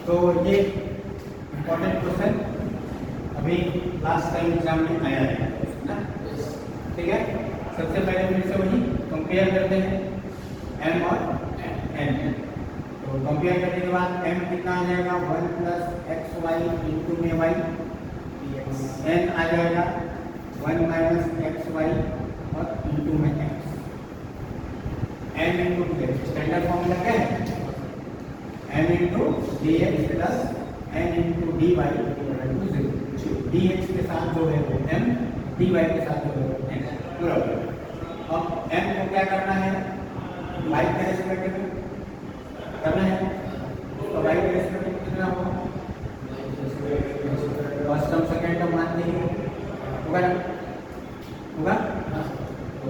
तो ये important question अभी लास्ट टाइम एग्जाम में आया है ना, ठीक है। सबसे पहले फिर से वही कंपेयर करते हैं m और n। तो कंपेयर करने के बाद m कितना आ जाएगा 1 प्लस एक्स वाई इंटू में वाई, n आ जाएगा 1 माइनस एक्स वाई और इंटू में x, m into d x. Standard formula क्या है, m into d x plus n into d y equal to 0। D x के साथ जो है वो m, डी वाई के साथ जो है वो n पूरा। अब m को क्या करना है, y के रेस्पेक्ट में करना है, तो y के रेस्पेक्ट में कितना होगा, फर्स्ट टर्म सेकंड टर्म मानते ही होगा ना, होगा। तो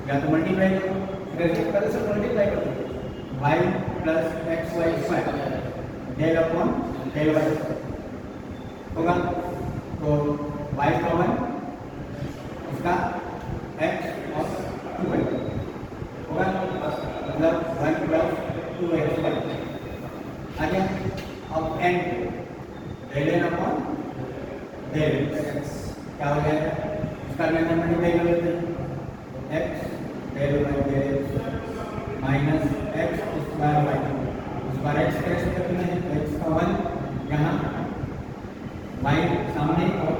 या तो मल्टीप्लाई करो, रेस्पेक्ट से मल्टीप्लाई करो, y plus x y square del upon del y होगा। तो y का 1 इसका x और 2y होगा, मतलब 1 प्लस 2x आ गया। अब n del n upon del x क्या हो जाएगा, इसका अंदर मल्टीप्लाई कर लेते हैं, x del y del x minus x square Y, square x कैसे करना है, x का 1 यहाँ y सामने और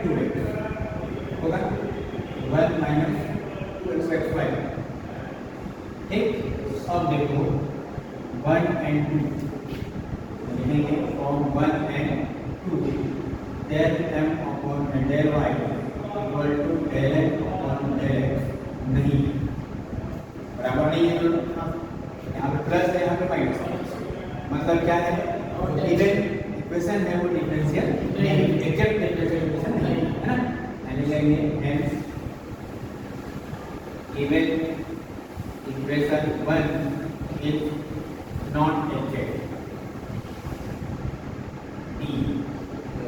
2x होगा, 1 माइनस 2x वाई। ठीक, अब देखो 1 and 2 लिखेंगे, from 1 and 2 del m upon del y equal to del n upon del x नहीं, बराबर नहीं है। यहाँ पे प्लस है, यहाँ पे माइनस है, मतलब क्या है, इवन इक्वेशन है वो डिफरेंशियल नहीं, एग्जैक्ट डिफरेंशियल इक्वेशन नहीं है ना। यानी लेंगे hence even equation 1 is not exact D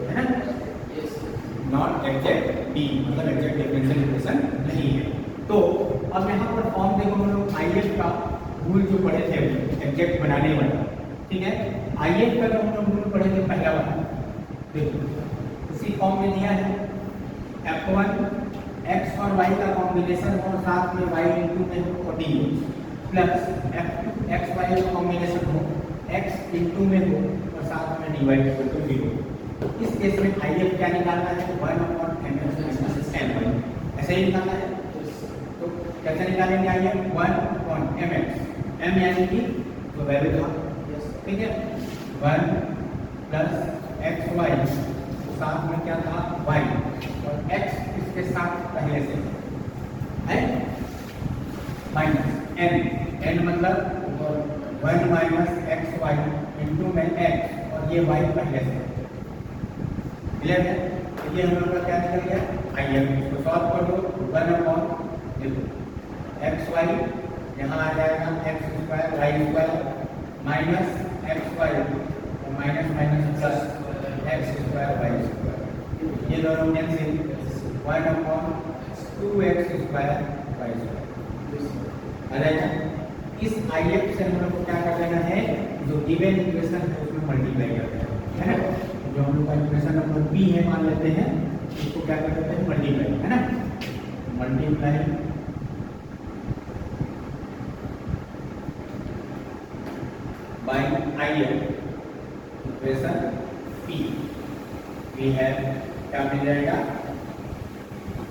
है ना, नॉट एग्जैक्ट D मतलब एग्जैक्ट डिफरेंशियल इक्वेशन नहीं है। तो अब यहाँ पर फॉर्म देखो, हम लोग IF का रूल जो पढ़े थे एग्जैक्ट बनाने वाला, ठीक है। IF का जो हम लोग रूल पढ़े थे पहला वाला, देखो उसी फॉर्म में दिया है, F1 x और y का कॉम्बिनेशन हो, साथ में y इंटू में हो और D plus F2 x y का कॉम्बिनेशन हो, x इंटू में हो और साथ में dy इक्वल टू 0। इस केस में IF क्या निकालना है, 1 अपॉन mx माइनस my, ऐसे ही निकालना है। तो कैसे निकालेंगे IF, 1 अपॉन mx, m यानी कि तो वैल्यू था, ठीक है, 1 प्लस एक्स वाई, साथ में क्या था y और x इसके साथ पहले से है माइनस n मतलब 1 माइनस एक्स वाई इंटू में x और ये y पहले से, क्लियर है। ये हम लोग का क्या निकल गया IF, इसको सॉल्व कर दो, 1 अपॉन देखो एक्स वाई यहाँ आ जाएगा X square Y square minus x Y और minus minus plus X square Y square, ये दोनों cancel, 1 upon 2x square Y square आ जाएगा। इस IF से हम लोग को क्या कर देना है, जो गिवन इक्वेशन है उसमें मल्टीप्लाई कर देना है ना। जो हम लोग का इक्वेशन नंबर B है मान लेते हैं, इसको क्या कर देते हैं मल्टीप्लाई, है ना, multiply by IF equation P, we have क्या मिल जाएगा,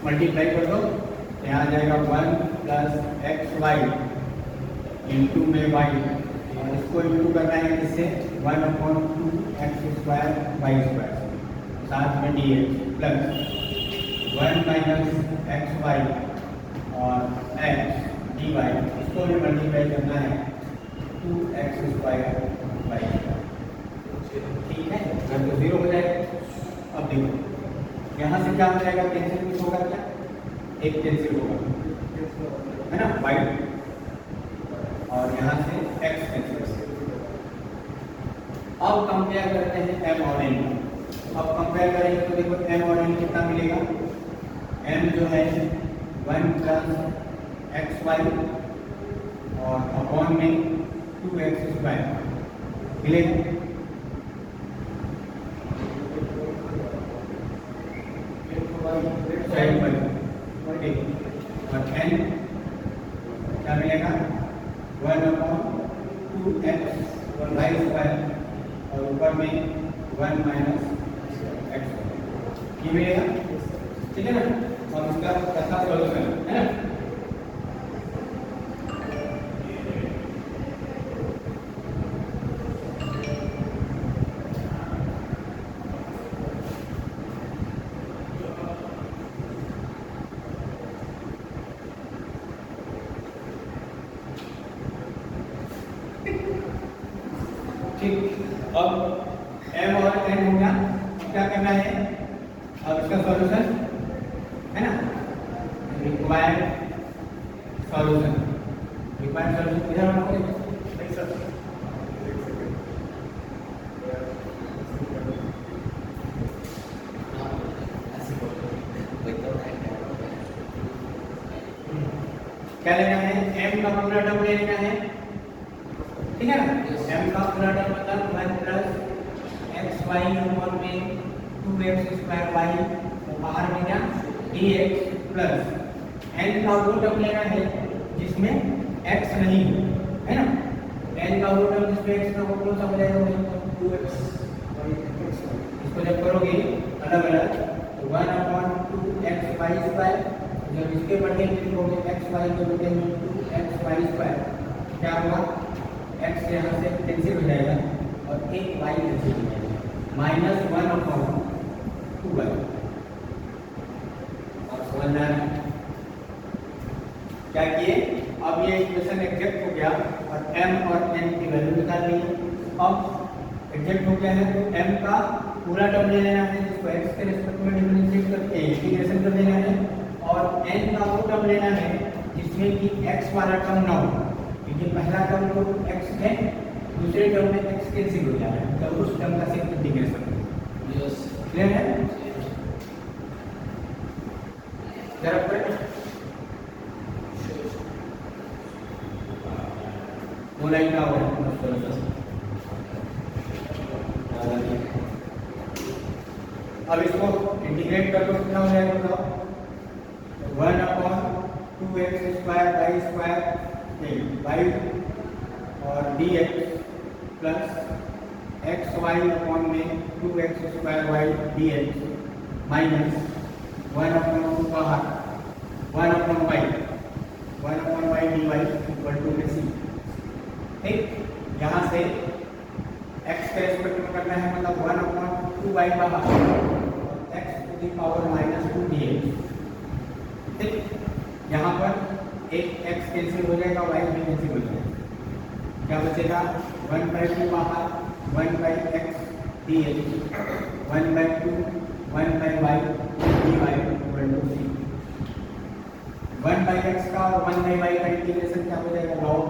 मल्टीप्लाई कर दो, यहाँ आ जाएगा 1 प्लस एक्स वाई इंटू में y और इसको इंटू करना है किससे, 1 upon 2x square Y square, साथ में dx plus 1 minus x Y और x dy, इसको भी मल्टीप्लाई करना है 2x स्क्वायर वाई स्क्वायर, ठीक है, जब तो 0 हो जाएगा। अब देखो यहाँ से क्या हो जाएगा, कैंसिल कुछ होगा क्या, एक कैंसिल होगा है ना, y और यहाँ से x कैंसिल। अब कंपेयर करते हैं m और n, अब कंपेयर करेंगे तो देखो m और n कितना मिलेगा, m जो है 1 प्लस एक्स वाई और अपॉन में 2x स्क्वायर मिलेगा, में 1 माइनस एक्स ये मिलेगा, ठीक है ना। और इसका कैसा सॉल्यूशन है ना। ठीक, अब m और n हो गया, क्या करना है अब इसका सॉल्यूशन है ना, रिक्वायर्ड सॉल्यूशन इधर आना पड़ेगा। नहीं सर, क्या लेना है, m का पूरा टर्म ले लेना है, ठीक है ना। m का पूरा टर्म मतलब 1 प्लस एक्स वाई ऊपर में 2x स्क्वायर वाई और बाहर में क्या dx प्लस n का वो टर्म लेना है जिसमें x नहीं है ना। n का वो टर्म जिसमें x ना हो कौन सा हो जाएगा, 2x। इसको जब करोगे अलग अलग तो 1/2x वाई स्क्वायर, जब इसके बटे में लिखोगे x वाई के बटे में 2x वाई स्क्वायर, क्या होगा x यहाँ से कैंसिल हो जाएगा और एक y कैंसिल हो जाएगा, -1/2y। और समझना है क्या किए, अब ये इक्वेशन एग्जैक्ट हो गया और m और n की वैल्यू निकाल ली। अब एग्जैक्ट हो गया है तो m का पूरा टर्म ले लेना है जिसको x के रिस्पेक्ट में डिफरेंशिएट करके इंटीग्रेशन कर देना है, और n का वो टर्म लेना है जिसमें कि x वाला टर्म ना हो, क्योंकि पहला टर्म तो x है, दूसरे टर्म में x कैंसिल हो जाएगा, तो उस टर्म का सिर्फ इंटीग्रेशन। यस, क्लियर है। जरा पर वो लाइन का हो अब इसको इंटीग्रेट कर दो, कितना हो जाएगा बताओ, 1/2x square Y square y और dx plus x y upon में 2x square Y dx minus 1/2 बाहर 1/y dy equal to c। ठीक, यहाँ से x के रेस्पेक्ट में करना है मतलब 1/2y बाहर x to the power -2 dx। ठीक, यहाँ पर एक x कैंसिल हो जाएगा, y भी कैंसिल हो जाएगा, क्या बचेगा 1/2 बाहर 1/x dx 1/2 1/y dy equal to c। 1/x का और 1/y का इंटीग्रेशन क्या हो जाएगा, लॉग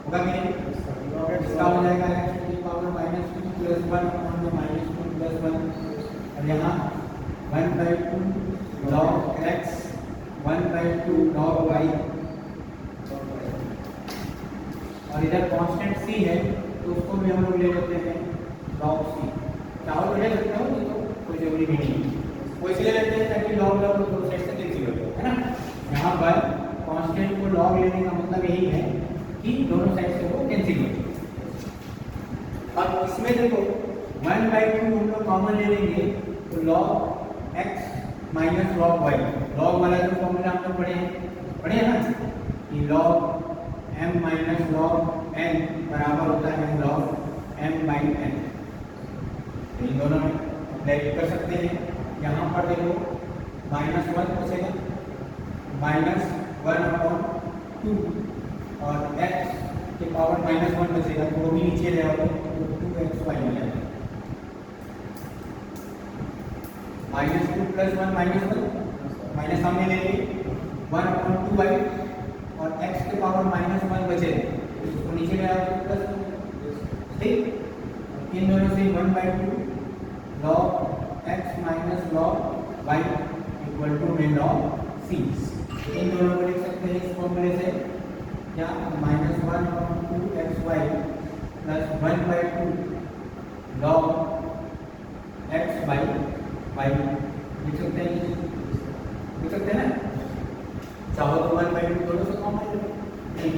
होगा कि नहीं, इसका हो जाएगा x to the power -2 plus 1 upon में -2 प्लस 1 और यहाँ 1/2 log x 1/2 log y और इधर कांस्टेंट c है तो उसको भी हम लोग ले लेते हैं log c। चाहो तो ले सकते हो, नहीं तो कोई जरूरी भी नहीं, वो इसलिए लेते हैं ताकि log दो साइड से कैंसिल हो जाए, है ना। यहाँ पर कांस्टेंट को log लेने का मतलब यही है कि दोनों साइड से वो कैंसिल हो जाए। अब इसमें देखो 1/2 हम लोग कॉमन ले लेंगे तो log x minus log y, log वाला जो फॉर्मूला हम लोग पढ़े हैं ना कि log m minus log n बराबर होता है log m/n। इन दोनों में अप्लाई कर सकते हैं। यहाँ पर देखो -1 बचेगा -1/2 और x के पावर -1 बचेगा तो वो भी नीचे ले आओगे तो 2xy मिल जाएगा। -2 प्लस 1 -1 माइनस हमने ले ली 1/2y और x के पावर -1 बचे इसको नीचे ले आओगे प्लस। ठीक, इन दोनों से 1/2 log x minus log y equal to में log c। इन दोनों को लिख सकते हैं इस फॉर्मूले से, या -1/2xy plus 1/2 log x y लिख सकते हैं ना। चाहो तो 1/2 दोनों से कॉमन ले लो, नहीं